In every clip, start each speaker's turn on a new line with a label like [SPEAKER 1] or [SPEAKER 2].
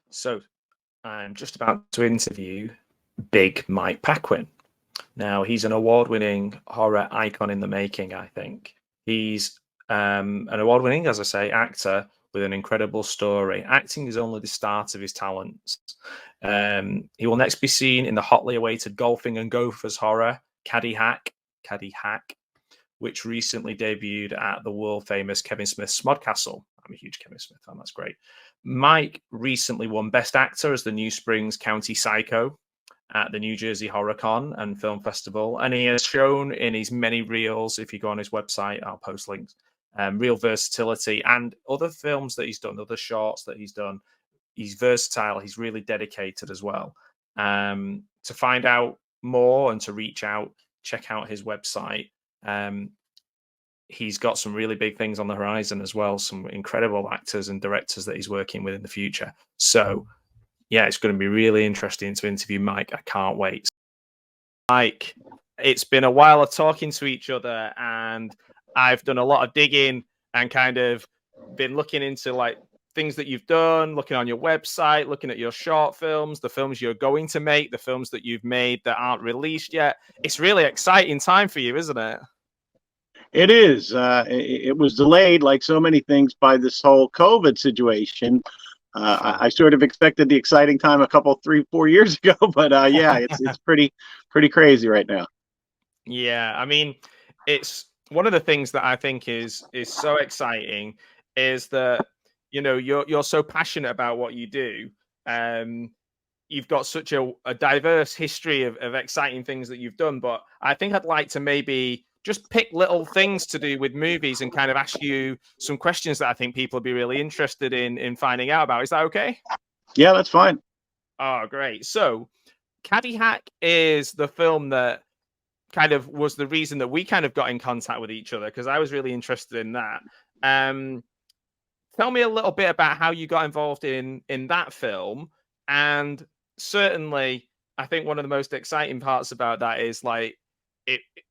[SPEAKER 1] So I'm just about to interview Big Mike Paquin. Now, he's an award-winning horror icon in the making, I think. He's an award-winning, as I say, actor with an incredible story. Acting is only the start of his talents. He will next be seen in the hotly awaited golfing and gophers horror, Caddy Hack, which recently debuted at the world-famous Kevin Smith's SMODCastle. I'm a huge Kevin Smith fan, that's great. Mike recently won Best Actor as the New Springs County Psycho at the New Jersey HorrorCon and Film Festival. And he has shown in his many reels, if you go on his website, I'll post links, real versatility and other films that he's done, other shorts that he's done. He's versatile. He's really dedicated as well. To find out more and to reach out, check out his website. He's got some really big things on the horizon as well, some incredible actors and directors that he's working with in the future. So, yeah, it's going to be really interesting to interview Mike. I can't wait. Mike, it's been a while of talking to each other, and I've done a lot of digging and kind of been looking into like things that you've done, looking on your website, looking at your short films, the films you're going to make, the films that you've made that aren't released yet. It's really exciting time for you, isn't it?
[SPEAKER 2] It is. It was delayed, like so many things, by this whole COVID situation. I sort of expected the exciting time a couple, 3-4 years ago, but yeah, it's pretty crazy right now.
[SPEAKER 1] Yeah, I mean, it's one of the things that I think is so exciting is that you're so passionate about what you do. You've got such a diverse history of exciting things that you've done, but I think I'd like to maybe just pick little things to do with movies and kind of ask you some questions that I think people would be really interested in finding out about. Is that okay?
[SPEAKER 2] Yeah, that's fine.
[SPEAKER 1] Oh, great. So Caddy Hack is the film that kind of was the reason that we kind of got in contact with each other, because I was really interested in that. Tell me a little bit about how you got involved in that film. And certainly, I think one of the most exciting parts about that is like,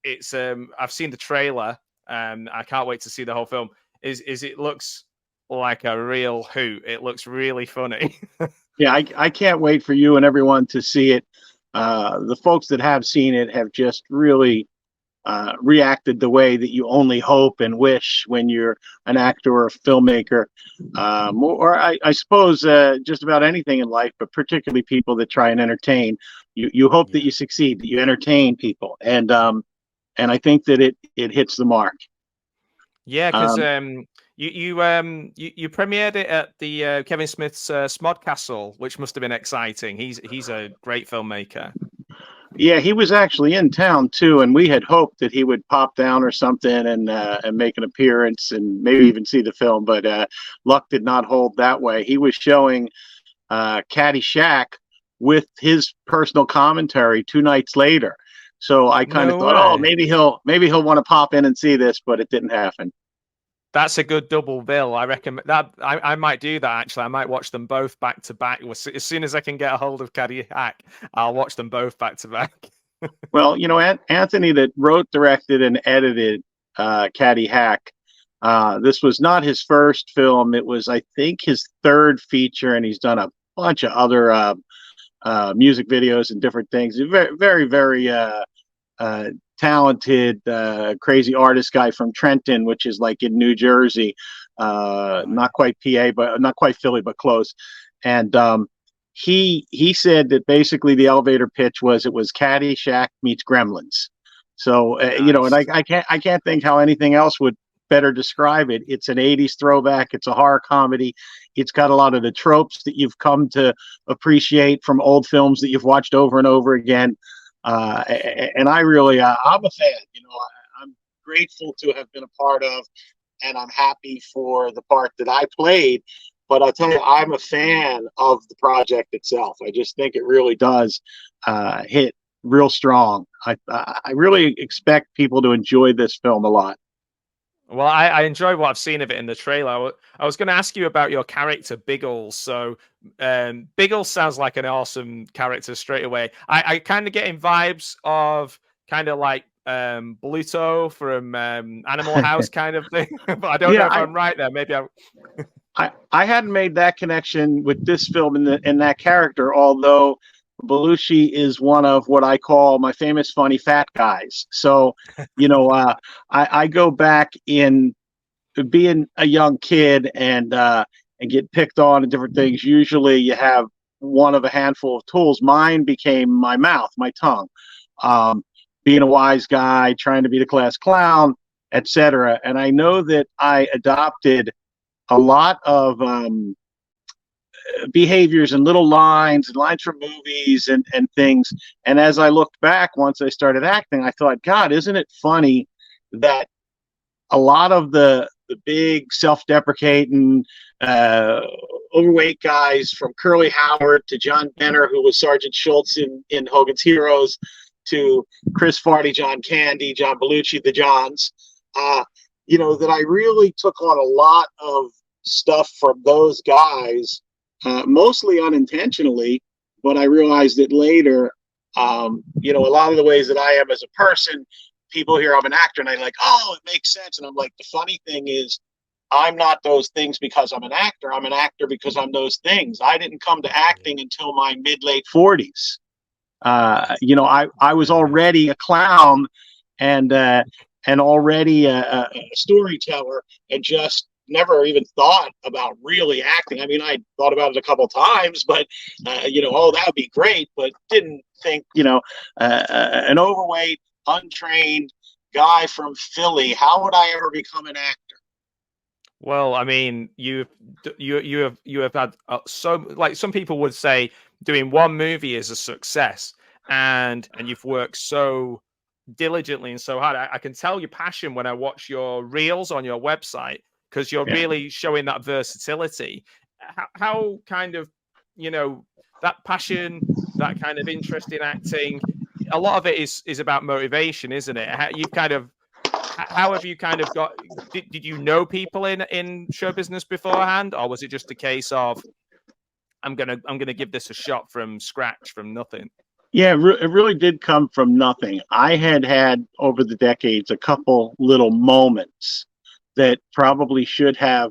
[SPEAKER 1] it's I've seen the trailer. I can't wait to see the whole film. Is it looks like a real hoot. It looks really funny.
[SPEAKER 2] Yeah, I can't wait for you and everyone to see it. The folks that have seen it have just really reacted the way that you only hope and wish when you're an actor or a filmmaker, or I suppose just about anything in life, but particularly people that try and entertain. You hope that you succeed, that you entertain people, and I think that it hits the mark.
[SPEAKER 1] Yeah, because you premiered it at the Kevin Smith's SMODCastle, which must have been exciting. He's a great filmmaker.
[SPEAKER 2] Yeah, he was actually in town too, and we had hoped that he would pop down or something and make an appearance and maybe even see the film, but luck did not hold that way. He was showing Caddy Hack with his personal commentary 2 nights later, so I kind of thought, oh, maybe he'll want to pop in and see this, but it didn't happen.
[SPEAKER 1] That's a good double bill. I recommend that. I might do that actually. I might watch them both back to back. As soon as I can get a hold of Caddy Hack, I'll watch them both back to back.
[SPEAKER 2] Well, Anthony that wrote, directed, and edited Caddy Hack. This was not his first film. It was, I think, his 3rd feature, and he's done a bunch of other music videos and different things. Very, very, very talented, crazy artist guy from Trenton, which is like in New Jersey, not quite PA, but not quite Philly, but close. And he said that basically the elevator pitch was it was Caddy Hack meets Gremlins. So nice. And I can't think how anything else would better describe it. It's an 80s throwback. It's a horror comedy. It's got a lot of the tropes that you've come to appreciate from old films that you've watched over and over again. And I really, I'm a fan. I'm grateful to have been a part of, and I'm happy for the part that I played. But I'll tell you, I'm a fan of the project itself. I just think it really does hit real strong. I really expect people to enjoy this film a lot.
[SPEAKER 1] Well, I enjoy what I've seen of it in the trailer. I was going to ask you about your character, Biggles. So Biggles sounds like an awesome character straight away. I kind of getting vibes of kind of like Bluto from Animal House kind of thing. But I don't know if I'm right there. Maybe I'm...
[SPEAKER 2] I hadn't made that connection with this film in that character, although Belushi is one of what I call my famous funny fat guys. So, I go back in being a young kid and get picked on and different things. Usually, you have one of a handful of tools. Mine became my mouth, my tongue. Being a wise guy, trying to be the class clown, etc. And I know that I adopted a lot of behaviors and little lines and lines from movies and things. And as I looked back, once I started acting, I thought, God, isn't it funny that a lot of the big self-deprecating, overweight guys, from Curly Howard to John Benner, who was Sergeant Schultz in Hogan's Heroes, to Chris Farley, John Candy, John Belushi, the Johns, that I really took on a lot of stuff from those guys, mostly unintentionally, but I realized it later. A lot of the ways that I am as a person, people hear I'm an actor and I'm like, oh, it makes sense. And I'm like, the funny thing is, I'm not those things because I'm an actor. I'm an actor because I'm those things. I didn't come to acting until my mid-late 40s. I was already a clown and already a storyteller, and just never even thought about really acting. I mean, I thought about it a couple times, but that would be great, but didn't think, an overweight, untrained guy from Philly, how would I ever become an actor?
[SPEAKER 1] Well, I mean, you have had some people would say doing one movie is a success, and you've worked so diligently and so hard. I can tell your passion when I watch your reels on your website, because you're really showing that versatility. How kind of, that passion, that kind of interest in acting, a lot of it is about motivation, isn't it? How have you kind of got? Did you know people in show business beforehand, or was it just a case of I'm gonna give this a shot from scratch, from nothing?
[SPEAKER 2] Yeah, it really did come from nothing. I had over the decades a couple little moments that probably should have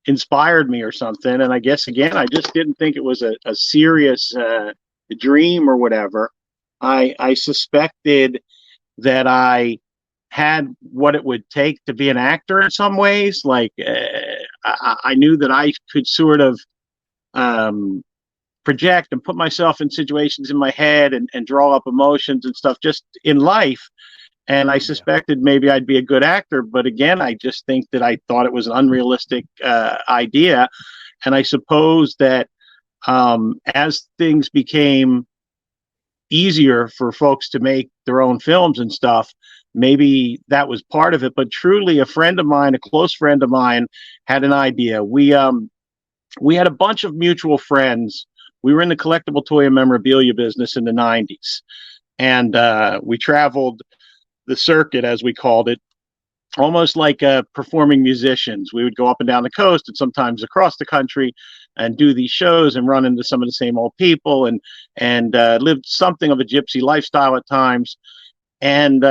[SPEAKER 2] inspired me or something. And I guess, again, I just didn't think it was a serious dream or whatever. I suspected that I had what it would take to be an actor in some ways. Like, I knew that I could sort of project and put myself in situations in my head and draw up emotions and stuff just in life. And I suspected maybe I'd be a good actor. But again, I just think that I thought it was an unrealistic idea. And I suppose that as things became easier for folks to make their own films and stuff, maybe that was part of it. But truly, a friend of mine, a close friend of mine, had an idea. We had a bunch of mutual friends. We were in the collectible toy and memorabilia business in the 90s. And we traveled the circuit, as we called it, almost like performing musicians. We would go up and down the coast and sometimes across the country and do these shows and run into some of the same old people and lived something of a gypsy lifestyle at times. And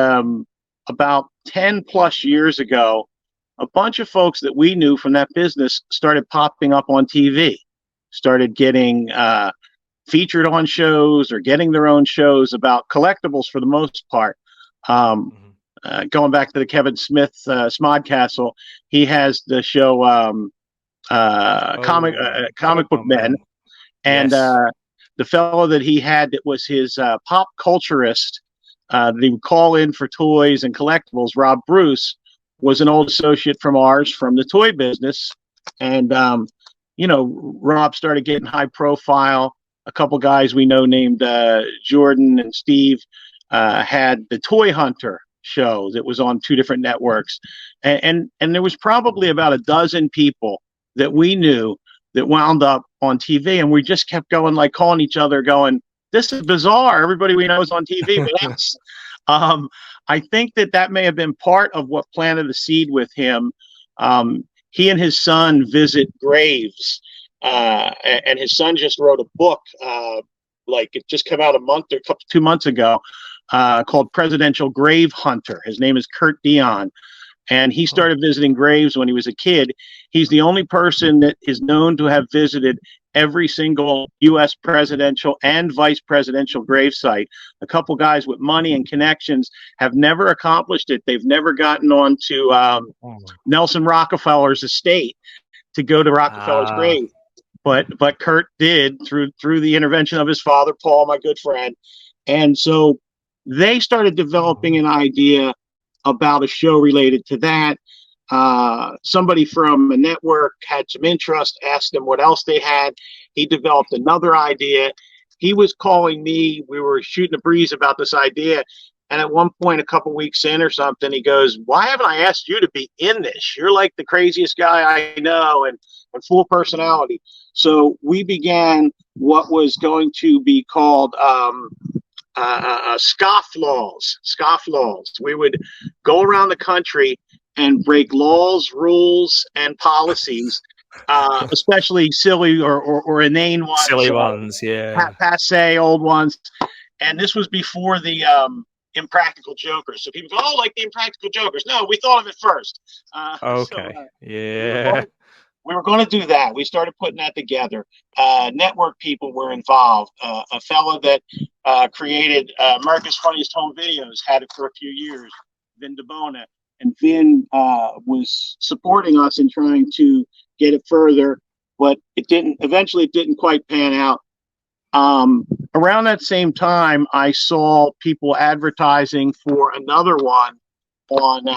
[SPEAKER 2] about 10 plus years ago, a bunch of folks that we knew from that business started popping up on TV, started getting featured on shows or getting their own shows about collectibles for the most part. Going back to the Kevin Smith SMODCastle, he has the show Comic Book Men. And the fellow that he had that was his pop culturist that he would call in for toys and collectibles, Rob Bruce, was an old associate from ours from the toy business. And, Rob started getting high profile. A couple guys we know named Jordan and Steve had the Toy Hunter show that was on 2 different networks. And there was probably about a dozen people that we knew that wound up on TV. And we just kept going, like calling each other going, this is bizarre. Everybody we know is on TV with us. I think that may have been part of what planted the seed with him. He and his son visit graves, and his son just wrote a book, like it just came out 2 months ago, called Presidential Grave Hunter. His name is Kurt Dion. And he started visiting graves when he was a kid. He's the only person that is known to have visited every single U.S. presidential and vice presidential gravesite. A couple guys with money and connections have never accomplished it. They've never gotten on to Nelson Rockefeller's estate to go to Rockefeller's grave. But Kurt did through the intervention of his father, Paul, my good friend. And so they started developing an idea about a show related to that. Somebody from a network had some interest, asked him what else they had. He developed another idea. He was calling me. We were shooting a breeze about this idea. And at one point, a couple weeks in or something, he goes, "Why haven't I asked you to be in this? You're like the craziest guy I know and full personality." So we began what was going to be called scofflaws. We would go around the country and break laws, rules, and policies, especially silly or inane ones.
[SPEAKER 1] Silly ones, yeah.
[SPEAKER 2] Passe old ones. And this was before the Impractical Jokers. So people go, "Oh, like the Impractical Jokers." No, we thought of it first.
[SPEAKER 1] Okay. Yeah.
[SPEAKER 2] We were going to do that. We started putting that together. Network people were involved. A fellow that created America's Funniest Home Videos had it for a few years, Vin DeBona. And Vin was supporting us in trying to get it further, but eventually it didn't quite pan out. Around that same time, I saw people advertising for another one on,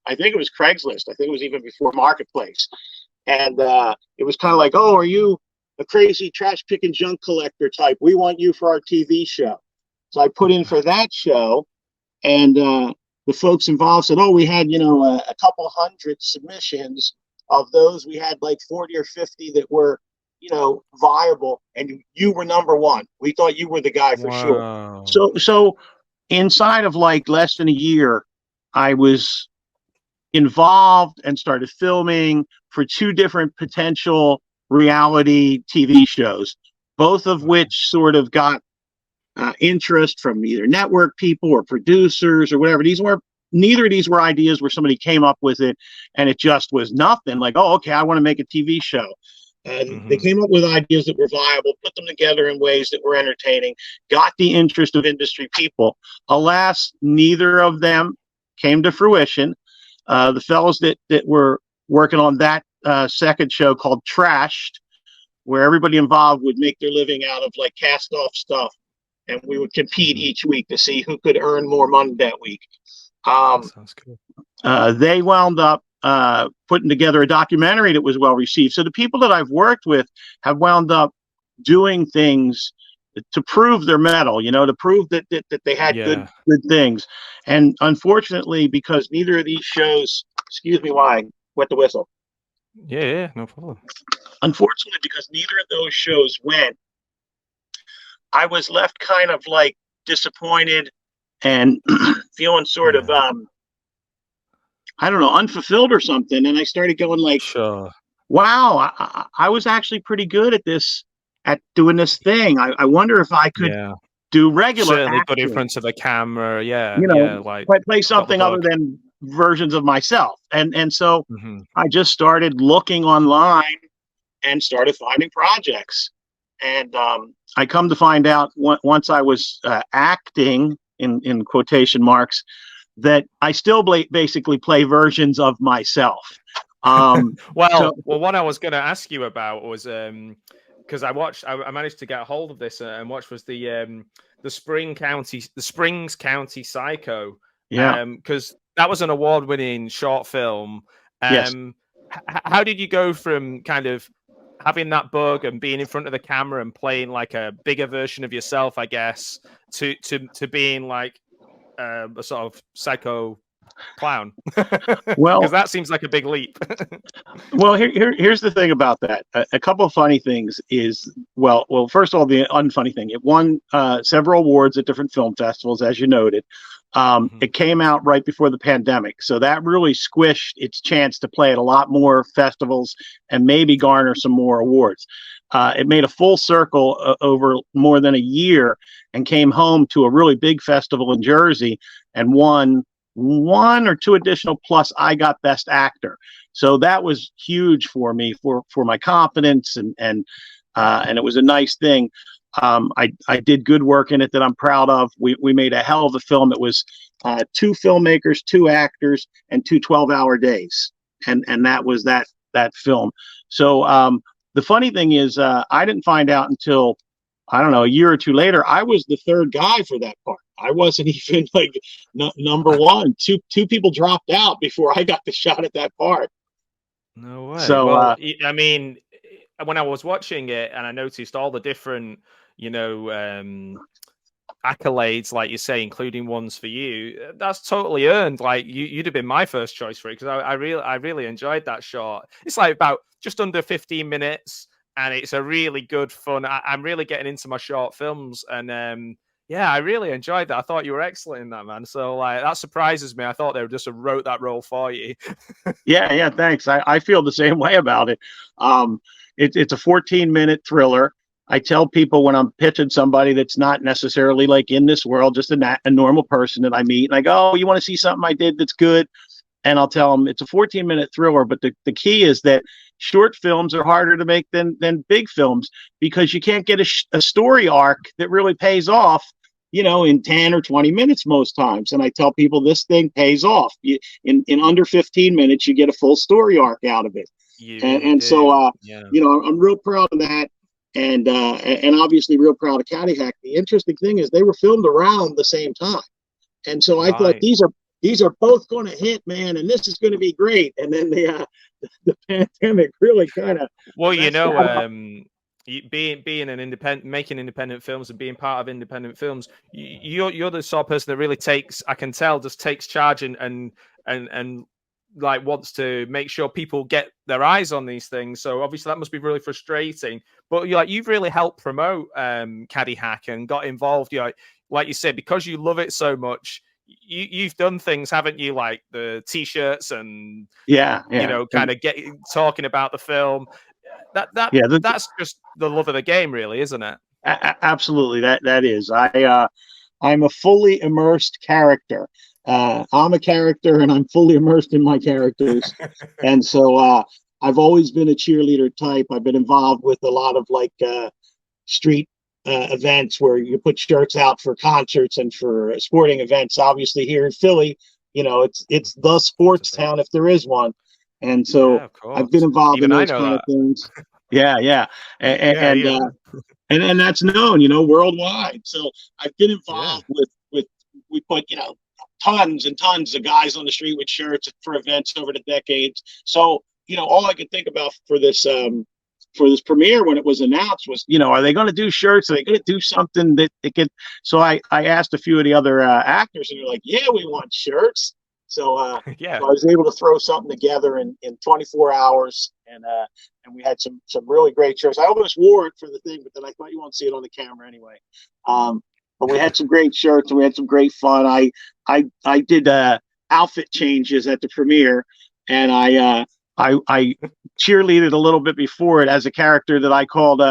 [SPEAKER 2] I think it was Craigslist. I think it was even before Marketplace. And it was kind of like, "Oh, are you a crazy trash picking junk collector type? We want you for our TV show." So I put in for that show, and the folks involved said, "Oh, we had, a couple hundred submissions. Of those, we had like 40 or 50 that were, viable, and you were number one. We thought you were the guy for sure." So inside of like less than a year, I was involved and started filming for 2 different potential reality TV shows, both of which sort of got interest from either network people or producers or whatever. Neither of these were ideas where somebody came up with it and it just was nothing like, "Oh, okay, I want to make a TV show." And they came up with ideas that were viable, put them together in ways that were entertaining, got the interest of industry people. Alas, neither of them came to fruition. The fellows that were working on that second show called Trashed, where everybody involved would make their living out of like cast off stuff, and we would compete each week to see who could earn more money that week.
[SPEAKER 1] That sounds cool.
[SPEAKER 2] They wound up putting together a documentary that was well received. So the people that I've worked with have wound up doing things to prove their mettle, to prove that they had good things. And unfortunately, because neither of these shows, excuse me, why I wet the whistle.
[SPEAKER 1] Yeah, no problem.
[SPEAKER 2] Unfortunately, because neither of those shows went, I was left kind of like disappointed and feeling sort of, I don't know, unfulfilled or something. And I started going like,
[SPEAKER 1] "Sure.
[SPEAKER 2] Wow, I was actually pretty good at doing this thing. I wonder if I could do regular
[SPEAKER 1] Certainly
[SPEAKER 2] action.
[SPEAKER 1] Put in front of the camera,
[SPEAKER 2] like play something other than versions of myself. And so I just started looking online and started finding projects. And I come to find out once I was acting in quotation marks that I still basically play versions of myself.
[SPEAKER 1] What I was going to ask you about was because I managed to get a hold of this and watch was the Springs County Psycho. Because that was an award-winning short film.
[SPEAKER 2] Yes.
[SPEAKER 1] How did you go from kind of having that bug and being in front of the camera and playing like a bigger version of yourself, I guess, to being like a sort of psycho clown?
[SPEAKER 2] Well,
[SPEAKER 1] because that seems like a big leap.
[SPEAKER 2] Well, here's the thing about that. A couple of funny things is, well, first of all, the unfunny thing, it won several awards at different film festivals, as you noted. It came out right before the pandemic, so that really squished its chance to play at a lot more festivals and maybe garner some more awards. It made a full circle over more than a year and came home to a really big festival in Jersey and won 1 or 2 additional, plus I got Best Actor. So that was huge for me, for my confidence, and it was a nice thing. I did good work in it that I'm proud of. We made a hell of a film. It was 2 filmmakers, 2 actors, and 2 12-hour days, and that was that film. So the funny thing is, I didn't find out until, I don't know, a year or 2 later. I was the 3rd guy for that part. I wasn't even like number 1. Two people dropped out before I got the shot at that part.
[SPEAKER 1] No way.
[SPEAKER 2] So,
[SPEAKER 1] well, I mean, when I was watching it and I noticed all the different, accolades, like you say, including ones for you, that's totally earned. Like you'd have been my first choice for it, because I really enjoyed that short. It's like about just under 15 minutes, and it's a really good fun. I'm really getting into my short films, and yeah, I really enjoyed that. I thought you were excellent in that, man. So like that surprises me. I thought they just wrote that role for you.
[SPEAKER 2] yeah, thanks. I feel the same way about it. It's a 14-minute thriller. I tell people when I'm pitching somebody that's not necessarily like in this world, just a normal person that I meet, and I go, "Oh, you want to see something I did that's good?" And I'll tell them it's a 14-minute thriller. But the key is that short films are harder to make than big films, because you can't get a story arc that really pays off, in 10 or 20 minutes most times. And I tell people this thing pays off. In under 15 minutes, you get a full story arc out of it. So, I'm real proud of that. And obviously real proud of Caddy Hack. The interesting thing is they were filmed around the same time. And so I thought these are both going to hit, man, and this is going to be great. And then the pandemic really kind of,
[SPEAKER 1] well, being an independent, making independent films and being part of independent films, you're the sort of person that really takes charge and like wants to make sure people get their eyes on these things. So obviously that must be really frustrating. But you've really helped promote Caddy Hack and got involved. Like you said, because you love it so much, you've done things, haven't you? Like the T-shirts and kind of talking about the film. That's just the love of the game, really, isn't it?
[SPEAKER 2] Absolutely, that is. I'm a fully immersed character. I'm a character, and I'm fully immersed in my characters. And so I've always been a cheerleader type. I've been involved with a lot of like street events where you put shirts out for concerts and for sporting events. Obviously, here in Philly, it's the sports town if there is one. And so I've been involved in those kind of things. Yeah. And that's known, worldwide. So I've been involved with we put, tons and tons of guys on the street with shirts for events over the decades. So, all I could think about for this premiere when it was announced was, are they going to do shirts? Are they going to do something that they could? So I asked a few of the other actors, and they're like, yeah, we want shirts. So, so I was able to throw something together in 24 hours, and we had some really great shirts. I almost wore it for the thing, but then I thought you won't see it on the camera anyway. But we had some great shirts, and we had some great fun. I did outfit changes at the premiere, and I cheerleaded a little bit before it as a character that I called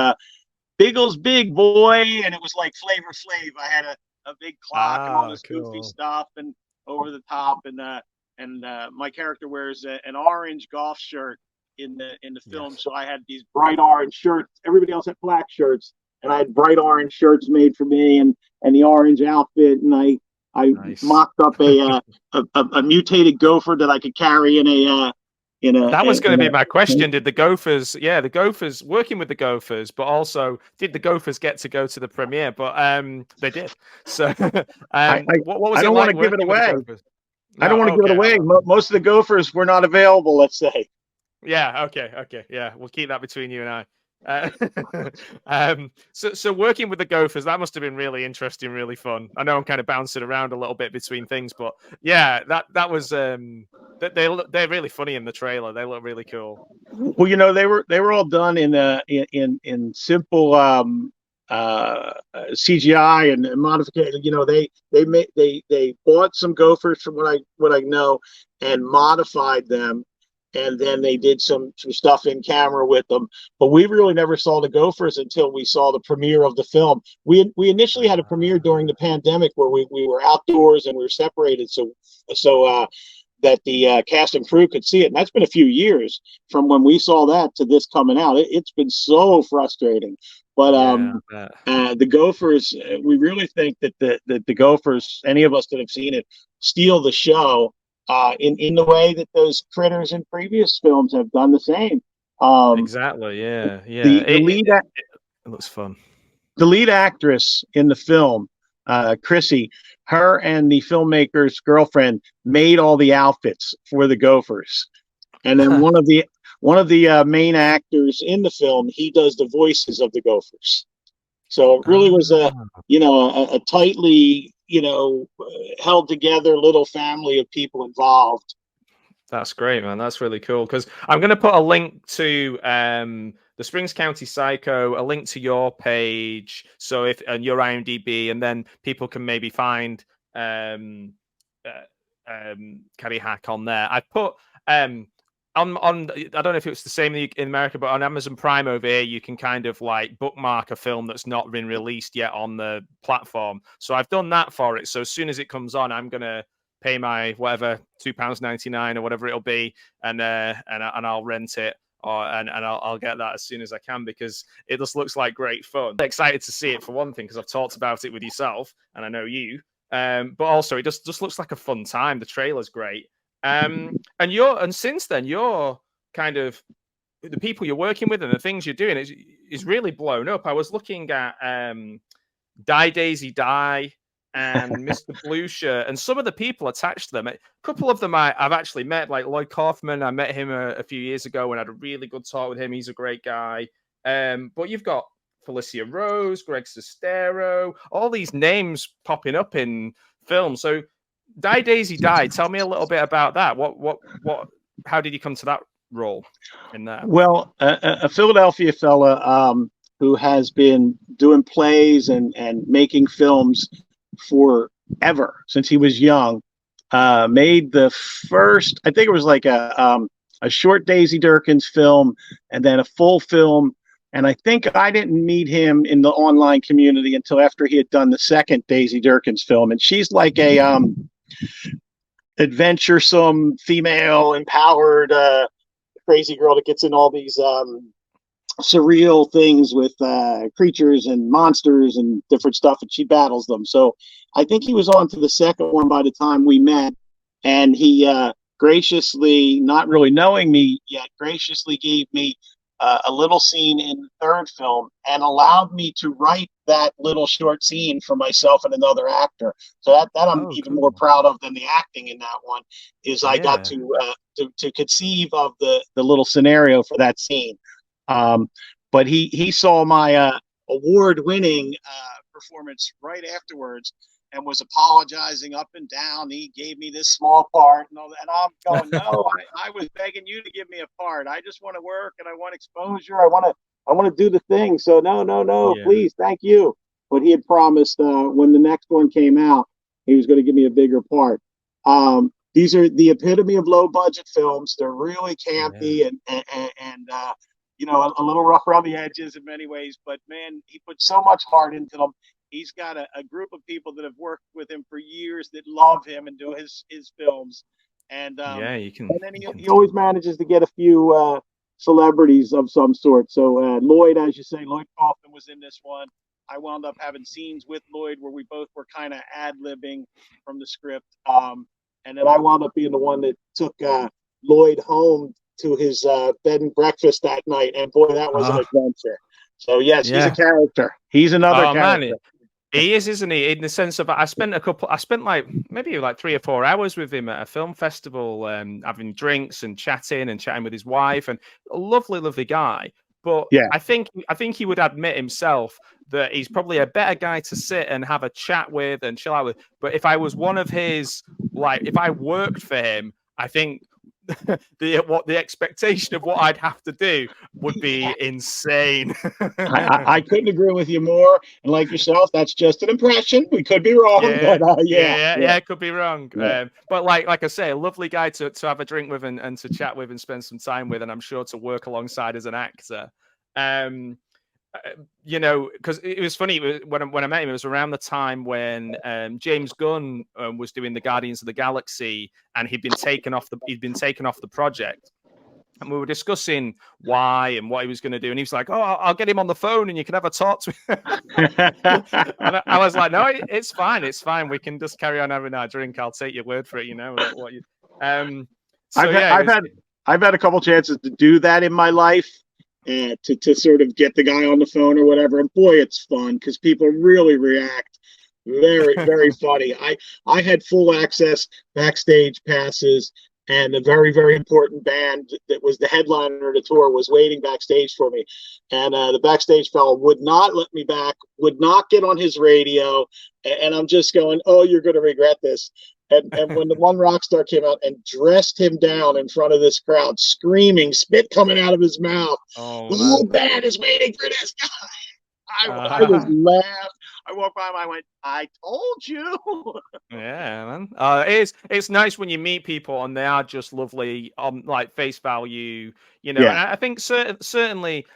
[SPEAKER 2] Biggles Big Boy, and it was like Flavor Flav. I had a big clock and all this goofy stuff and over the top, and my character wears an orange golf shirt in the film, so I had these bright orange shirts. Everybody else had black shirts, and I had bright orange shirts made for me, and the orange outfit, and I mocked up a mutated gopher that I could carry in a.
[SPEAKER 1] That was going to be my question. Did the Gophers, working with the Gophers, but also did the Gophers get to go to the premiere? But they did. So what was
[SPEAKER 2] I don't want to give it away. I don't want to give it away. Most of the Gophers were not available, let's say.
[SPEAKER 1] Yeah. Okay. Yeah, we'll keep that between you and I. So working with the Gophers, that must have been really interesting, really fun. I know I'm kind of bouncing around a little bit between things, but yeah, that was they're really funny in the trailer. They look really cool.
[SPEAKER 2] Well, they were all done in simple CGI and modification. They bought some Gophers from what I know and modified them and then they did some stuff in camera with them. But we really never saw the Gophers until we saw the premiere of the film. We initially had a premiere during the pandemic where we were outdoors and we were separated, so that the cast and crew could see it. And that's been a few years from when we saw that to this coming out. It's been so frustrating. But the Gophers, we really think that the Gophers, any of us that have seen it, steal the show in the way that those critters in previous films have done the same.
[SPEAKER 1] Exactly. Yeah.
[SPEAKER 2] It
[SPEAKER 1] looks fun.
[SPEAKER 2] The lead actress in the film, Chrissy, her and the filmmaker's girlfriend made all the outfits for the Gophers, and then one of the main actors in the film, he does the voices of the Gophers. So it really was a tightly held together little family of people involved.
[SPEAKER 1] That's great, man. That's really cool. Because I'm going to put a link to the Springs County Psycho, a link to your page, and your IMDb, and then people can maybe find Caddy Hack on there. I put on I don't know if it's the same in America, but on Amazon Prime over here, you can kind of like bookmark a film that's not been released yet on the platform. So I've done that for it. So as soon as it comes on, I'm gonna pay my whatever £2.99 or whatever it'll be, and I'll rent it, and I'll get that as soon as I can, because it just looks like great fun. I'm excited to see it for one thing, because I've talked about it with yourself and I know you, but also it just looks like a fun time. The trailer's great, and since then you're kind of, the people you're working with and the things you're doing is really blown up. I was looking at Die Daisy Die and Mr. Blue Shirt, and some of the people attached to them. A couple of them I've actually met, like Lloyd Kaufman. I met him a few years ago and had a really good talk with him. He's a great guy. But you've got Felicia Rose, Greg Sestero, all these names popping up in films. So Die Daisy Die, tell me a little bit about that. How did you come to that role in that?
[SPEAKER 2] Well, a Philadelphia fella who has been doing plays and making films forever, since he was young, made the first, I think it was like a short Daisy Durkins film and then a full film. And I think I didn't meet him in the online community until after he had done the second Daisy Durkins film. And she's like a adventuresome, female, empowered, crazy girl that gets in all these surreal things with creatures and monsters and different stuff, and she battles them. So I think he was on to the second one by the time we met, and he graciously, not really knowing me yet, graciously gave me a little scene in the third film and allowed me to write that little short scene for myself and another actor. So that I'm even more proud of than the acting in that one, is I got to conceive of the little scenario for that scene. But he saw my award-winning performance right afterwards and was apologizing up and down. He gave me this small part and all that. And I'm going, no, I was begging you to give me a part. I just want to work and I want exposure. I want to do the thing. So no, please, thank you. But he had promised when the next one came out, he was going to give me a bigger part. These are the epitome of low-budget films. They're really campy and a little rough around the edges in many ways. But man, he put so much heart into them. He's got a group of people that have worked with him for years that love him and do his films. And
[SPEAKER 1] you can.
[SPEAKER 2] And then he always manages to get a few celebrities of some sort. So Lloyd, as you say, Lloyd Kaufman was in this one. I wound up having scenes with Lloyd where we both were kind of ad-libbing from the script. And then I wound up being the one that took Lloyd home to his bed and breakfast that night. And boy, that was an adventure. So yes, he's a character. He's another character.
[SPEAKER 1] Man, he is, isn't he? In the sense of, I spent like maybe like 3 or 4 hours with him at a film festival, having drinks and chatting with his wife, and a lovely, lovely guy. But I think he would admit himself that he's probably a better guy to sit and have a chat with and chill out with. But if I was one of his, like, if I worked for him, I think the expectation of what I'd have to do would be insane.
[SPEAKER 2] I couldn't agree with you more. And like yourself, that's just an impression. We could be wrong, but
[SPEAKER 1] yeah, could be wrong.
[SPEAKER 2] Yeah.
[SPEAKER 1] But like I say, a lovely guy to have a drink with and to chat with and spend some time with, and I'm sure to work alongside as an actor. You know, because it was funny when I met him. It was around the time when James Gunn was doing the Guardians of the Galaxy, and he'd been taken off the project. And we were discussing why and what he was going to do. And he was like, "Oh, I'll get him on the phone and you can have a talk to him." And I was like, "No, it's fine. It's fine. We can just carry on having our drink. I'll take your word for it. You know what you."
[SPEAKER 2] I've had a couple chances to do that in my life, to sort of get the guy on the phone or whatever. And boy, it's fun because people really react. Very, very funny. I had full access backstage passes. And a very, very important band that was the headliner of the tour was waiting backstage for me. And the backstage fellow would not let me back, would not get on his radio. And I'm just going, oh, you're going to regret this. And when the one rock star came out and dressed him down in front of this crowd, screaming, spit coming out of his mouth, the whole band is waiting for this guy. I was laughed. I walked by him. I went, I told you.
[SPEAKER 1] Yeah, man. It's nice when you meet people and they are just lovely on like face value, you know.
[SPEAKER 2] Yeah.
[SPEAKER 1] And I think certainly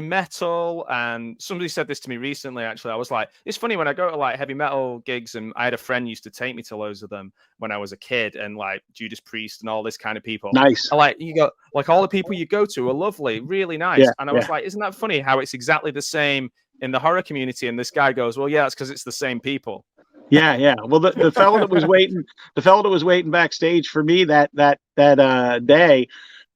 [SPEAKER 1] metal. And somebody said this to me recently. Actually, I was like, it's funny when I go to like heavy metal gigs, and I had a friend used to take me to loads of them when I was a kid, and like Judas Priest and all this kind of people.
[SPEAKER 2] Nice.
[SPEAKER 1] Like you go, like all the people you go to are lovely, really nice.
[SPEAKER 2] Yeah,
[SPEAKER 1] and I was like, isn't that funny how it's exactly the same in the horror community? And this guy goes, well, yeah, it's because it's the same people.
[SPEAKER 2] Yeah. Well, the fellow that was waiting backstage for me that day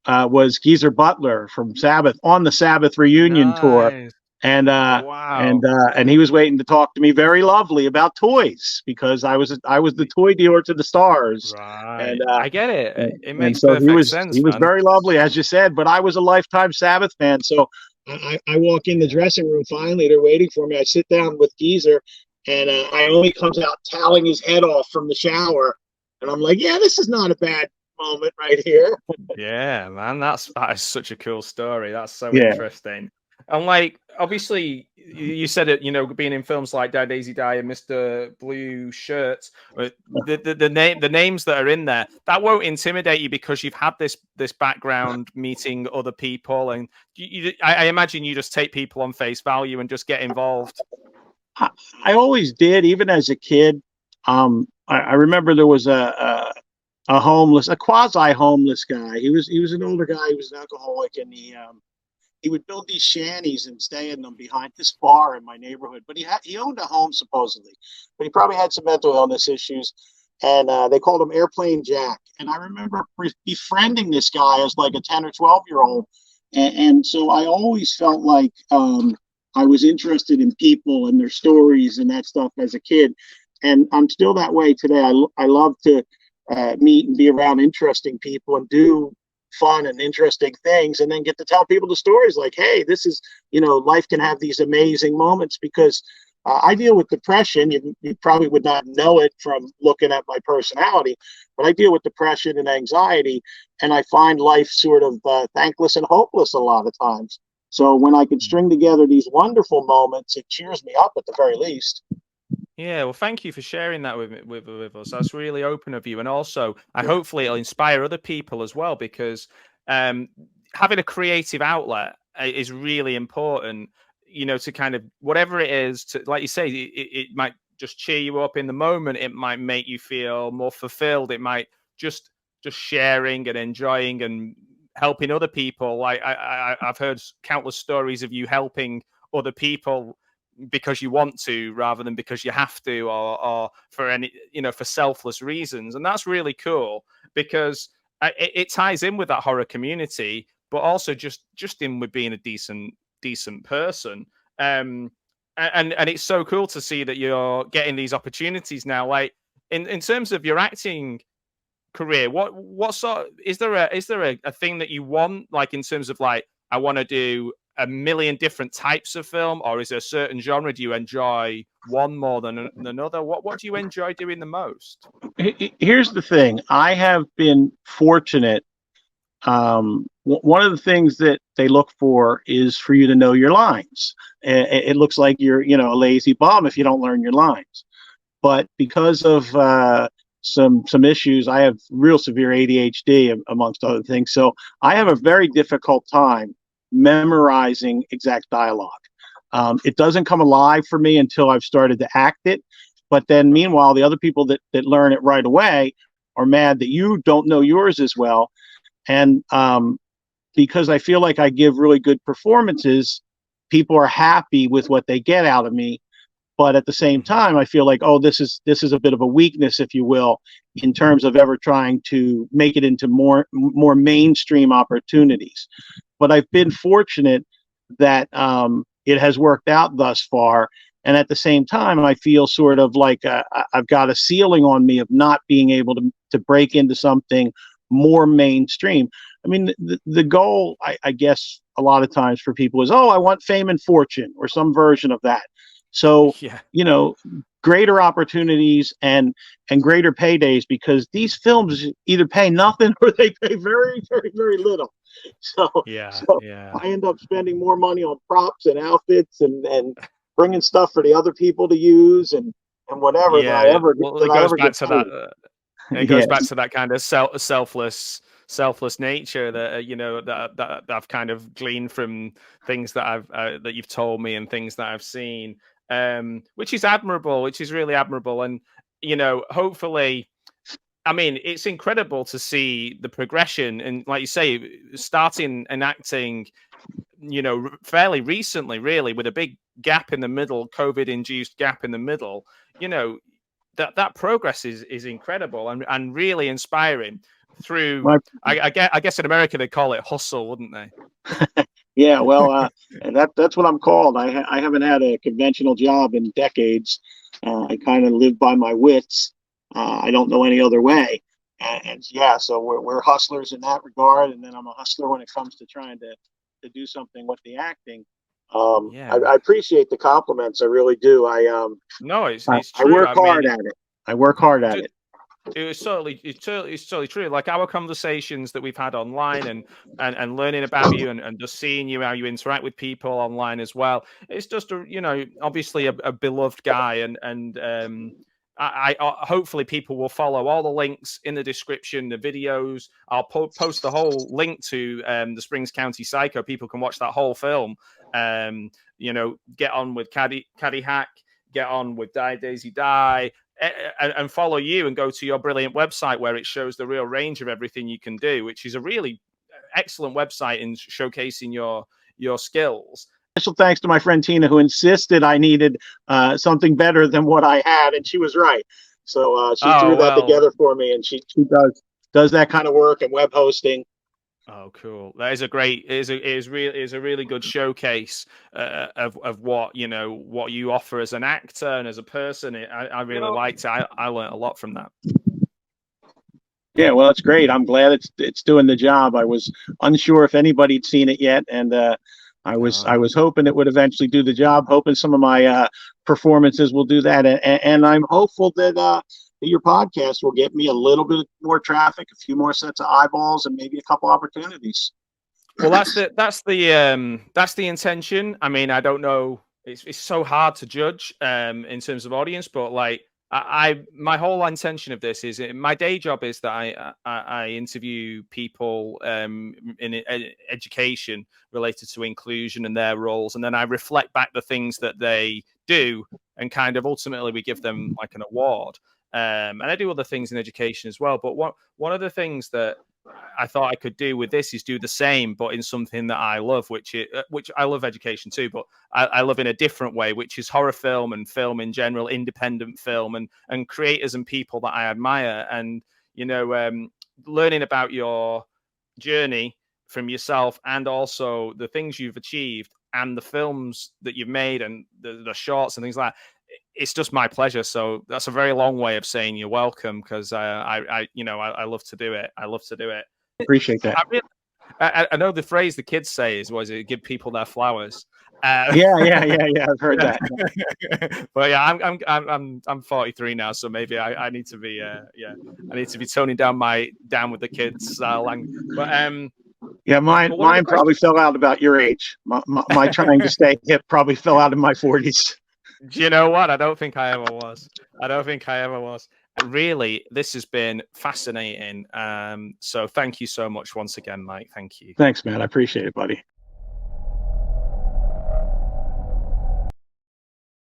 [SPEAKER 2] was Geezer Butler from Sabbath on the Sabbath reunion tour, and and he was waiting to talk to me, very lovely, about toys, because I was the toy dealer to the stars.
[SPEAKER 1] Right.
[SPEAKER 2] And
[SPEAKER 1] I get it. It makes
[SPEAKER 2] so
[SPEAKER 1] perfect sense.
[SPEAKER 2] He was very lovely, as you said, but I was a lifetime Sabbath fan, so I walk in the dressing room. Finally, they're waiting for me. I sit down with Geezer, and Ione comes out toweling his head off from the shower, and I'm like, yeah, this is not a bad moment right here.
[SPEAKER 1] Yeah, man, that is such a cool story. That's so interesting. And like, obviously, you said it. You know, being in films like Die Daisy Die and Mr. Blue Shirt, the names that are in there, that won't intimidate you because you've had this background meeting other people, and I imagine you just take people on face value and just get involved.
[SPEAKER 2] I always did, even as a kid. I remember there was a quasi-homeless guy. He was an older guy. He was an alcoholic, and he would build these shanties and stay in them behind this bar in my neighborhood. But he owned a home supposedly, but he probably had some mental illness issues, and they called him Airplane Jack. And I remember befriending this guy as like a 10 or 12-year-old, and so I always felt like I was interested in people and their stories and that stuff as a kid, and I'm still that way today. I love to meet and be around interesting people and do fun and interesting things, and then get to tell people the stories like, hey, this is, life can have these amazing moments, because I deal with depression. You probably would not know it from looking at my personality, but I deal with depression and anxiety, and I find life sort of thankless and hopeless a lot of times. So when I can string together these wonderful moments, it cheers me up at the very least.
[SPEAKER 1] Yeah, well, thank you for sharing that with us. That's really open of you, and also, hopefully, it'll inspire other people as well, because having a creative outlet is really important. To kind of whatever it is, to, like you say, it might just cheer you up in the moment. It might make you feel more fulfilled. It might just sharing and enjoying and helping other people. Like I've heard countless stories of you helping other people because you want to, rather than because you have to, or for any, for selfless reasons. And that's really cool, because it ties in with that horror community, but also just in with being a decent person. And it's so cool to see that you're getting these opportunities now. Like in terms of your acting career, what sort is there a thing that you want, like in terms of like, I want to do a million different types of film, or is there a certain genre? Do you enjoy one more than another? What do you enjoy doing the most?
[SPEAKER 2] Here's the thing. I have been fortunate. One of the things that they look for is for you to know your lines. It looks like you're, a lazy bum if you don't learn your lines. But because of some issues, I have real severe ADHD amongst other things. So I have a very difficult time memorizing exact dialogue. It doesn't come alive for me until I've started to act it. But then meanwhile, the other people that learn it right away are mad that you don't know yours as well. And because I feel like I give really good performances, people are happy with what they get out of me. But at the same time, I feel like, oh, this is a bit of a weakness, if you will, in terms of ever trying to make it into more mainstream opportunities. But I've been fortunate that it has worked out thus far. And at the same time, I feel sort of like I've got a ceiling on me of not being able to break into something more mainstream. I mean, the goal, I guess, a lot of times for people is, oh, I want fame and fortune or some version of that. So, greater opportunities and greater paydays, because these films either pay nothing or they pay very, very, very little. So I end up spending more money on props and outfits and bringing stuff for the other people to use and whatever than I ever get.
[SPEAKER 1] It goes back to that. It goes back to that kind of selfless nature that that I've kind of gleaned from things that that you've told me and things that I've seen, which is admirable, which is really admirable. And hopefully, I mean, it's incredible to see the progression, and like you say, starting and acting, fairly recently, really, with a big gap in the middle, COVID-induced gap in the middle. That progress is incredible and really inspiring. Through, I guess in America they call it hustle, wouldn't they?
[SPEAKER 2] Yeah, well, that's what I'm called. I haven't had a conventional job in decades. I kind of live by my wits. I don't know any other way. And so we're hustlers in that regard. And then I'm a hustler when it comes to trying to do something with the acting. I appreciate the compliments. I really do.
[SPEAKER 1] It's
[SPEAKER 2] true. I work hard at it. I work hard at it.
[SPEAKER 1] It's totally true. Like our conversations that we've had online and learning about you and just seeing you, how you interact with people online as well. It's just obviously a beloved guy, and I hopefully people will follow all the links in the description, the videos. I'll post the whole link to the Springs County Psycho. People can watch that whole film. Get on with Caddy Hack, get on with Die Daisy Die. And follow you and go to your brilliant website where it shows the real range of everything you can do, which is a really excellent website in showcasing your skills.
[SPEAKER 2] Special thanks to my friend Tina, who insisted I needed something better than what I had, and she was right. So she threw that together for me, and she does that kind of work and web hosting.
[SPEAKER 1] Oh, cool! That is a great. Is a really good showcase of what what you offer as an actor and as a person. I really liked it. I learned a lot from that.
[SPEAKER 2] Yeah, well, it's great. I'm glad it's doing the job. I was unsure if anybody'd seen it yet, and I was hoping it would eventually do the job. Hoping some of my performances will do that, and I'm hopeful that your podcast will get me a little bit more traffic, a few more sets of eyeballs, and maybe a couple opportunities.
[SPEAKER 1] Well, that's the intention. I mean, I don't know. It's so hard to judge in terms of audience, but like my whole intention of this is my day job is that I interview people in education related to inclusion and their roles, and then I reflect back the things that they do, and kind of ultimately we give them like an award. And I do other things in education as well. But one of the things that I thought I could do with this is do the same, but in something that I love, which I love education too, but I love in a different way, which is horror film and film in general, independent film and creators and people that I admire. And, learning about your journey from yourself and also the things you've achieved and the films that you've made and the shorts and things like that. It's just my pleasure. So that's a very long way of saying you're welcome, because I love to do it. I love to do it.
[SPEAKER 2] Appreciate that.
[SPEAKER 1] I know the phrase the kids say is, was it give people their flowers?
[SPEAKER 2] Yeah. I've heard that.
[SPEAKER 1] But yeah, I'm 43 now, so maybe I need to be I need to be toning down with the kids style.
[SPEAKER 2] Yeah, mine probably fell out about your age. My trying to stay hip probably fell out in my 40s.
[SPEAKER 1] Do you know what? I don't think I ever was. Really, this has been fascinating. So thank you so much once again, Mike. Thank you.
[SPEAKER 2] Thanks, man. I appreciate it, buddy.